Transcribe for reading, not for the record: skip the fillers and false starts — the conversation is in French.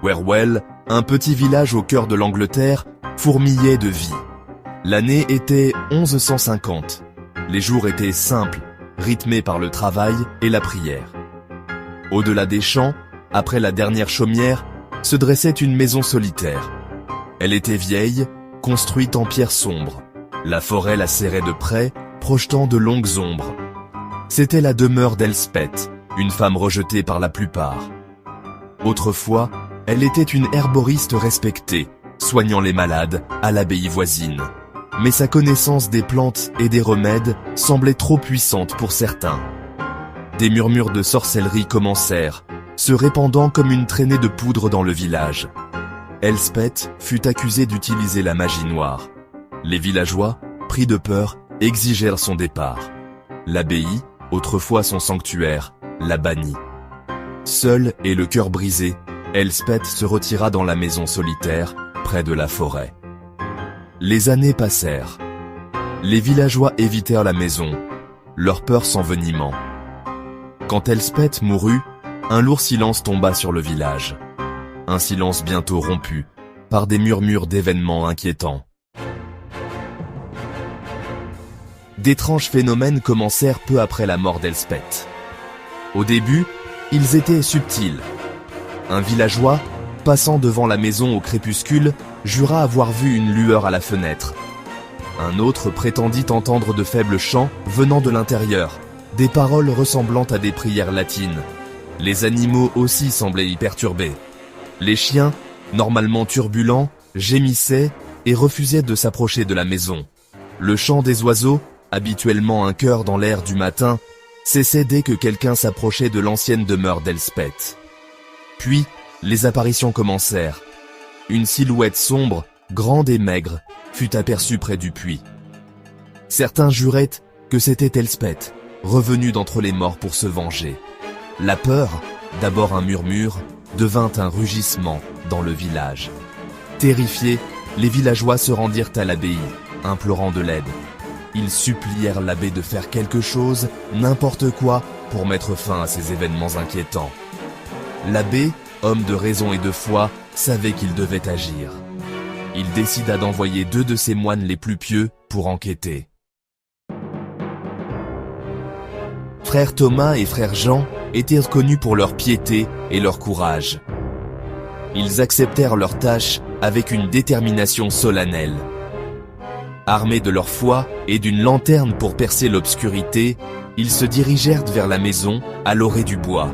Wherwell, un petit village au cœur de l'Angleterre, fourmillait de vie. L'année était 1150. Les jours étaient simples, rythmés par le travail et la prière. Au-delà des champs, après la dernière chaumière, se dressait une maison solitaire. Elle était vieille, construite en pierre sombre. La forêt la serrait de près, projetant de longues ombres. C'était la demeure d'Elspeth, une femme rejetée par la plupart. Autrefois, elle était une herboriste respectée, soignant les malades à l'abbaye voisine. Mais sa connaissance des plantes et des remèdes semblait trop puissante pour certains. Des murmures de sorcellerie commencèrent, se répandant comme une traînée de poudre dans le village. Elspeth fut accusée d'utiliser la magie noire. Les villageois, pris de peur, exigèrent son départ. L'abbaye, autrefois son sanctuaire, la bannit. Seule et le cœur brisé, Elspeth se retira dans la maison solitaire, près de la forêt. Les années passèrent. Les villageois évitèrent la maison, leur peur s'envenimant. Quand Elspeth mourut, un lourd silence tomba sur le village. Un silence bientôt rompu par des murmures d'événements inquiétants. D'étranges phénomènes commencèrent peu après la mort d'Elspeth. Au début, ils étaient subtils. Un villageois, passant devant la maison au crépuscule, jura avoir vu une lueur à la fenêtre. Un autre prétendit entendre de faibles chants venant de l'intérieur, des paroles ressemblant à des prières latines. Les animaux aussi semblaient y perturbés. Les chiens, normalement turbulents, gémissaient et refusaient de s'approcher de la maison. Le chant des oiseaux, habituellement un chœur dans l'air du matin, cessait dès que quelqu'un s'approchait de l'ancienne demeure d'Elspeth. Puis, les apparitions commencèrent. Une silhouette sombre, grande et maigre, fut aperçue près du puits. Certains juraient que c'était Elspeth, revenue d'entre les morts pour se venger. La peur, d'abord un murmure, devint un rugissement dans le village. Terrifiés, les villageois se rendirent à l'abbaye, implorant de l'aide. Ils supplièrent l'abbé de faire quelque chose, n'importe quoi, pour mettre fin à ces événements inquiétants. L'abbé, homme de raison et de foi, savait qu'il devait agir. Il décida d'envoyer 2 de ses moines les plus pieux pour enquêter. Frère Thomas et frère Jean étaient reconnus pour leur piété et leur courage. Ils acceptèrent leur tâche avec une détermination solennelle. Armés de leur foi et d'une lanterne pour percer l'obscurité, ils se dirigèrent vers la maison à l'orée du bois.